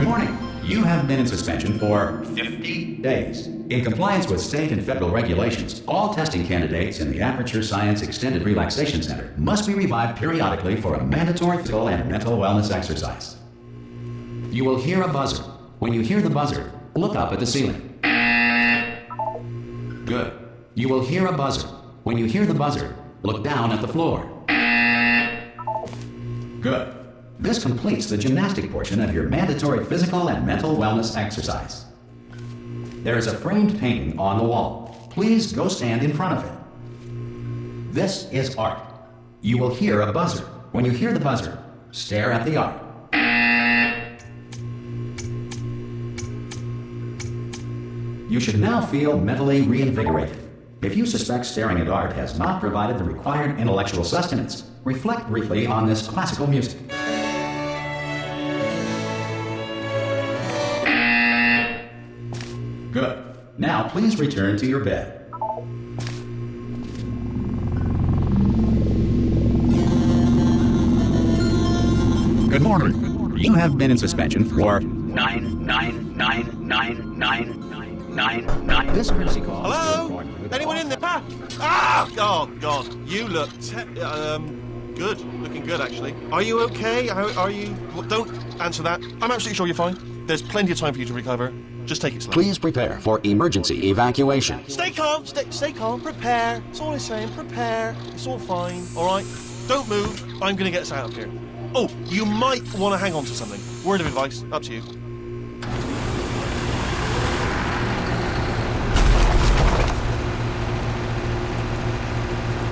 Good morning. You have been in suspension for 50 days. In compliance with state and federal regulations, all testing candidates in the Aperture Science Extended Relaxation Center must be revived periodically for a mandatory physical and mental wellness exercise. You will hear a buzzer. When you hear the buzzer, look up at the ceiling. Good. You will hear a buzzer. When you hear the buzzer, look down at the floor. Good. This completes the gymnastic portion of your mandatory physical and mental wellness exercise. There is a framed painting on the wall. Please go stand in front of it. This is art. You will hear a buzzer. When you hear the buzzer, stare at the art. You should now feel mentally reinvigorated. If you suspect staring at art has not provided the required intellectual sustenance, reflect briefly on this classical music. Good. Now please return to your bed. Good morning. You have been in suspension for 9999999. This courtesy call. Hello? Anyone in there? Oh God! You look good. Looking good, actually. Are you okay? Are you? Well, don't answer that. I'm absolutely sure you're fine. There's plenty of time for you to recover. Just take it slow. Please prepare for emergency evacuation. Stay calm. Stay calm. Prepare. That's all I'm saying. Prepare. It's all fine. All right. Don't move. I'm gonna get us out of here. Oh, you might want to hang on to something. Word of advice. Up to you.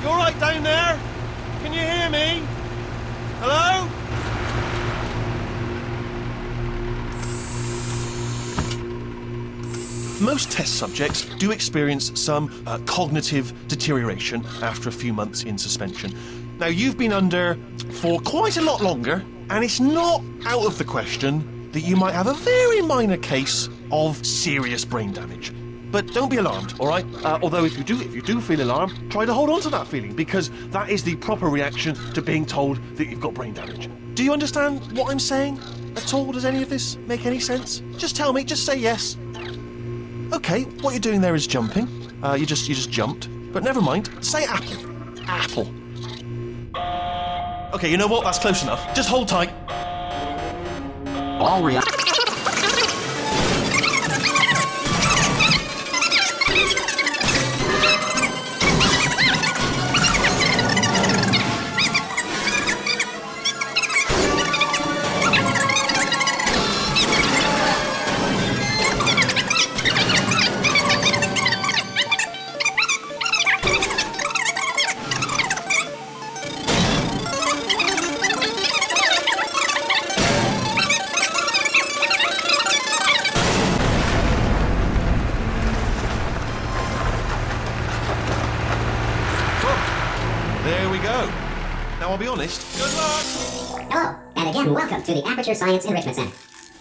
You all right down there? Can you hear me? Hello? Most test subjects do experience some cognitive deterioration after a few months in suspension. Now, you've been under for quite a lot longer, and it's not out of the question that you might have a very minor case of serious brain damage. But don't be alarmed, all right? Although if you do feel alarmed, try to hold on to that feeling, because that is the proper reaction to being told that you've got brain damage. Do you understand what I'm saying at all? Does any of this make any sense? Just tell me, just say yes. Okay, what you're doing there is jumping. You just jumped. But never mind, say apple. Apple. Okay, you know what? That's close enough. Just hold tight. All react. There we go. Now, I'll be honest. Good luck! Hello, and again, welcome to the Aperture Science Enrichment Center.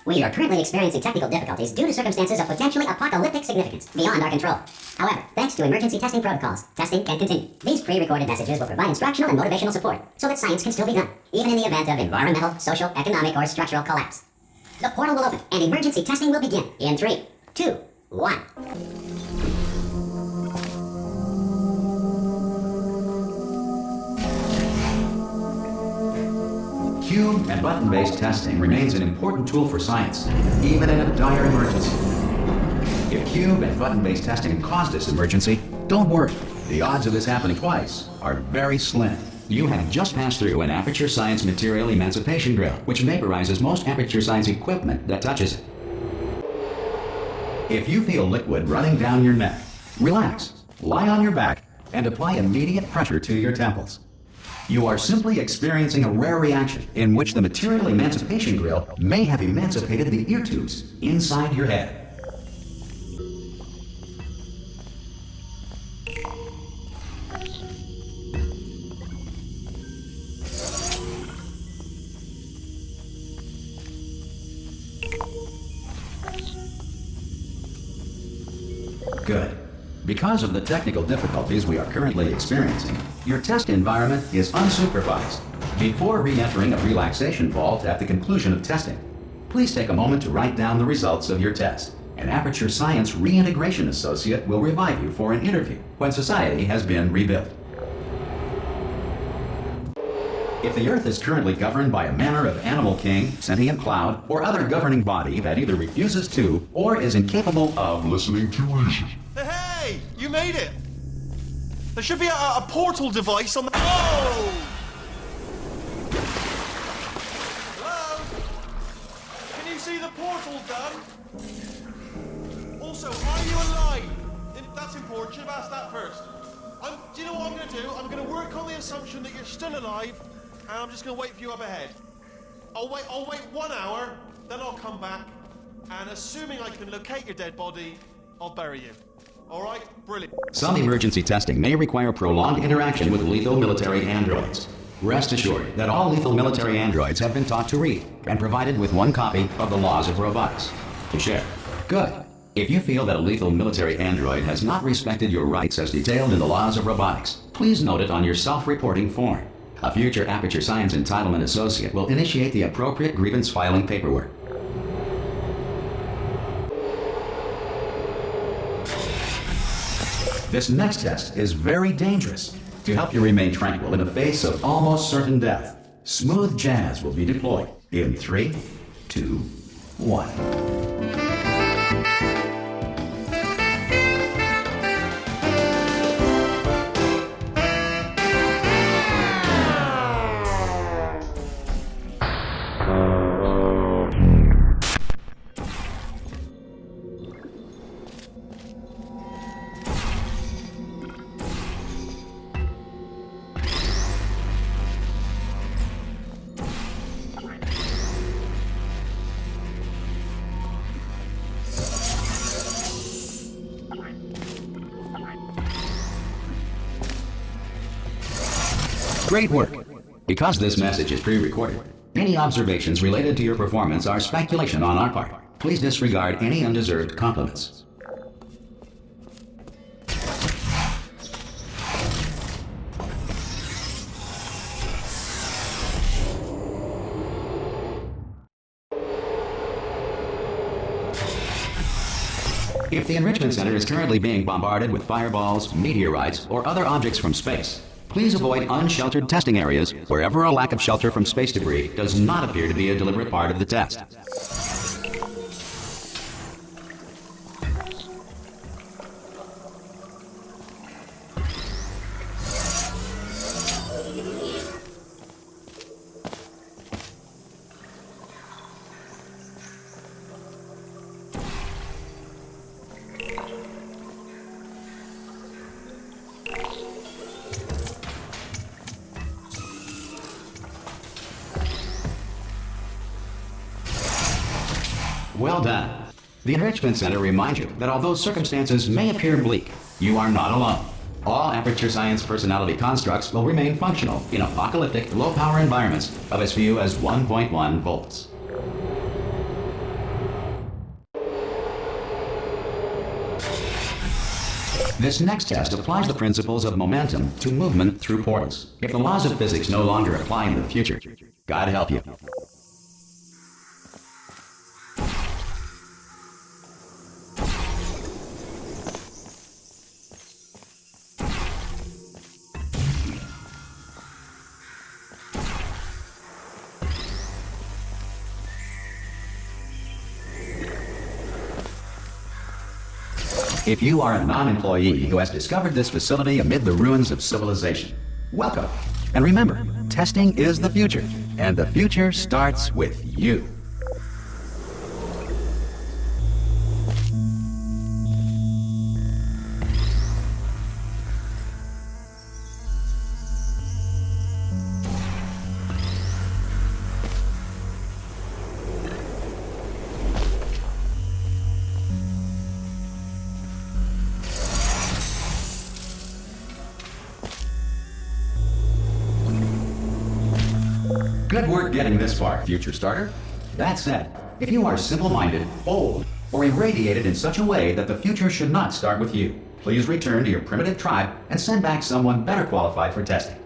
We are currently experiencing technical difficulties due to circumstances of potentially apocalyptic significance beyond our control. However, thanks to emergency testing protocols, testing can continue. These pre-recorded messages will provide instructional and motivational support so that science can still be done, even in the event of environmental, social, economic, or structural collapse. The portal will open, and emergency testing will begin in 3, 2, 1. Cube and button-based testing remains an important tool for science, even in a dire emergency. If cube and button-based testing caused this emergency, don't worry. The odds of this happening twice are very slim. You have just passed through an Aperture Science material emancipation drill, which vaporizes most Aperture Science equipment that touches it. If you feel liquid running down your neck, relax, lie on your back, and apply immediate pressure to your temples. You are simply experiencing a rare reaction in which the material emancipation grill may have emancipated the ear tubes inside your head. Good. Because of the technical difficulties we are currently experiencing, your test environment is unsupervised. Before re-entering a relaxation vault at the conclusion of testing, Please take a moment to write down the results of your test. An Aperture Science Reintegration Associate will revive you for an interview when society has been rebuilt. If the Earth is currently governed by a manner of animal king, sentient cloud, or other governing body that either refuses to or is incapable of listening to reason. Hey! You made it! There should be a portal device on the... Oh! Hello? Can you see the portal done? Also, are you alive? That's important. Should have asked that first. Do you know what I'm going to do? I'm going to work on the assumption that you're still alive, and I'm just going to wait for you up ahead. I'll wait 1 hour, then I'll come back, and assuming I can locate your dead body, I'll bury you. All right? Brilliant. Some emergency testing may require prolonged interaction with lethal military androids. Rest assured that all lethal military androids have been taught to read and provided with 1 copy of the Laws of Robotics to share. Good. If you feel that a lethal military android has not respected your rights as detailed in the Laws of Robotics, please note it on your self-reporting form. A future Aperture Science Entitlement Associate will initiate the appropriate grievance filing paperwork. This next test is very dangerous. To help you remain tranquil in the face of almost certain death, smooth jazz will be deployed in 3, 2, 1. Great work! Because this message is pre-recorded, any observations related to your performance are speculation on our part. Please disregard any undeserved compliments. If the Enrichment Center is currently being bombarded with fireballs, meteorites, or other objects from space, please avoid unsheltered testing areas wherever a lack of shelter from space debris does not appear to be a deliberate part of the test. Well done. The Enrichment Center reminds you that although circumstances may appear bleak, you are not alone. All Aperture Science personality constructs will remain functional in apocalyptic, low-power environments of as few as 1.1 volts. This next test applies the principles of momentum to movement through portals. If the laws of physics no longer apply in the future, God help you. If you are a non-employee who has discovered this facility amid the ruins of civilization, welcome. And remember, testing is the future, and the future starts with you. Good work getting this far, future starter. That said, if you are simple-minded, bold, or irradiated in such a way that the future should not start with you, please return to your primitive tribe and send back someone better qualified for testing.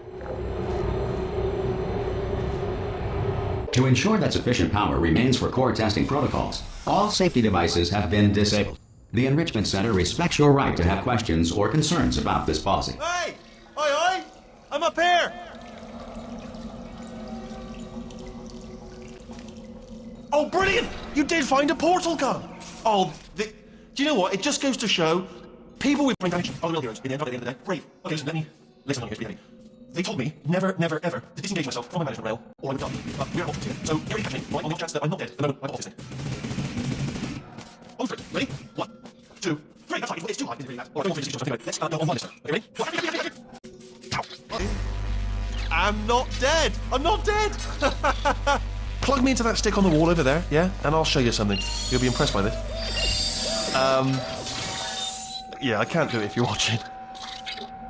To ensure that sufficient power remains for core testing protocols, all safety devices have been disabled. The Enrichment Center respects your right to have questions or concerns about this policy. Hey! Oi, oi! I'm up here! Oh, brilliant! You did find a portal gun! Oh, do you know what? It just goes to show people with brain damage are the real heroes in the end of the day. Brave. Okay, listen, let me listen on here to be. They told me never, never, ever to disengage myself from my management rail or I would die. But we're not here. So get ready to catch me, right, on the off chance that I'm not dead at the moment I got off this thing. On three. Ready? 1, 2, 3. That's right, it's too high. It's really bad. Alright, don't want to finish this. Let's go on one list. Okay, ready? Ow. I'm not dead! I'm not dead! Plug me into that stick on the wall over there, yeah? And I'll show you something. You'll be impressed by this. Yeah, I can't do it if you're watching.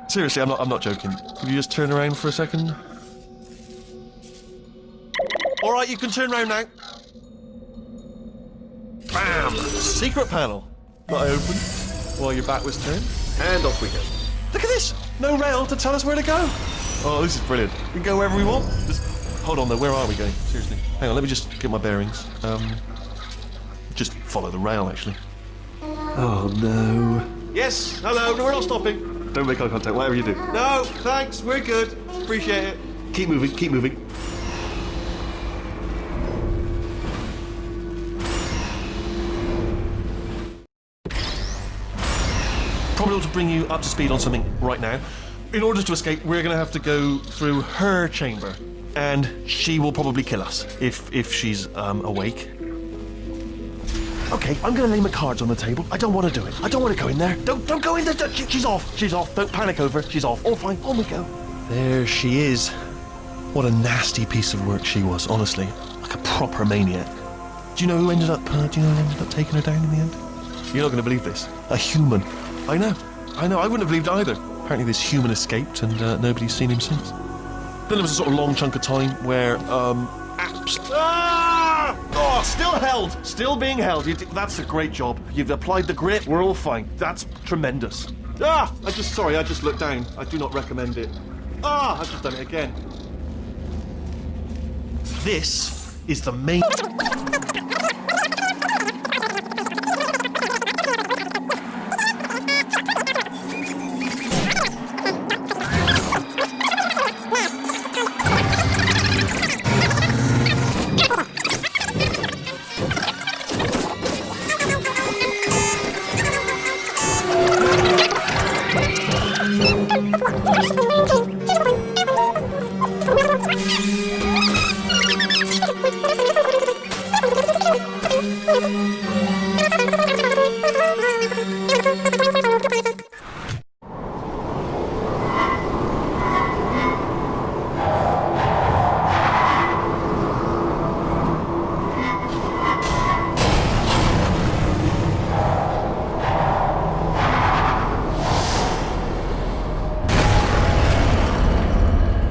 Seriously, I'm not joking. Could you just turn around for a second? Alright, you can turn around now. Bam! Secret panel. That I opened while your back was turned. And off we go. Look at this! No rail to tell us where to go. Oh, this is brilliant. We can go wherever we want. Just hold on though, where are we going? Seriously. Hang on, let me just get my bearings. Just follow the rail, actually. Oh no. Yes, hello, no, we're not stopping. Don't make eye contact, whatever you do. No, thanks, we're good. Appreciate it. Keep moving, keep moving. Probably ought to bring you up to speed on something right now. In order to escape, we're going to have to go through her chamber. And she will probably kill us, if she's awake. Okay, I'm going to lay my cards on the table. I don't want to do it. I don't want to go in there. Don't go in there. She's off. She's off. Don't panic over. She's off. All fine. On we go. There she is. What a nasty piece of work she was, honestly. Like a proper maniac. Do you know who ended up taking her down in the end? You're not going to believe this. A human. I know. I wouldn't have believed either. Apparently this human escaped and nobody's seen him since. Then there was a sort of long chunk of time where, Oh, still held! Still being held. That's a great job. You've applied the grit. We're all fine. That's tremendous. I just looked down. I do not recommend it. I've just done it again. This is the main...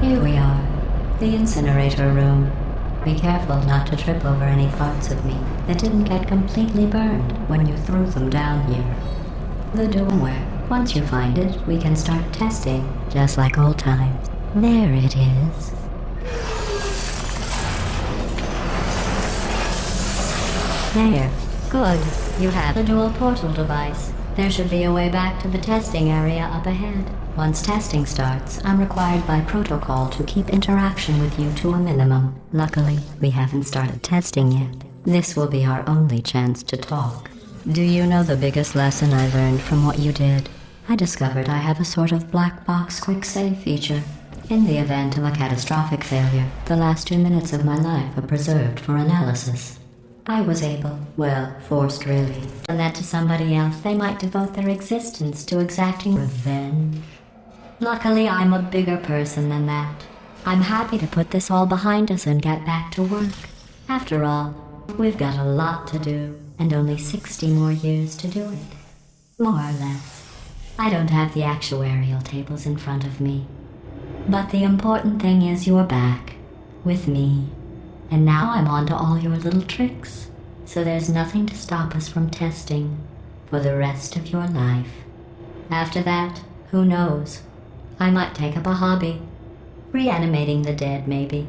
Here we are, the incinerator room. Be careful not to trip over any parts of me that didn't get completely burned when you threw them down here. The doorway. Once you find it, we can start testing, just like old times. There it is. There. Good. You have the dual portal device. There should be a way back to the testing area up ahead. Once testing starts, I'm required by protocol to keep interaction with you to a minimum. Luckily, we haven't started testing yet. This will be our only chance to talk. Do you know the biggest lesson I learned from what you did? I discovered I have a sort of black box quick save feature. In the event of a catastrophic failure, the last 2 minutes of my life are preserved for analysis. I was able, well, forced really, and that to somebody else they might devote their existence to exacting revenge. Luckily, I'm a bigger person than that. I'm happy to put this all behind us and get back to work. After all, we've got a lot to do, and only 60 more years to do it. More or less. I don't have the actuarial tables in front of me. But the important thing is you're back, with me. And now I'm on to all your little tricks, so there's nothing to stop us from testing for the rest of your life. After that, who knows? I might take up a hobby. Reanimating the dead, maybe.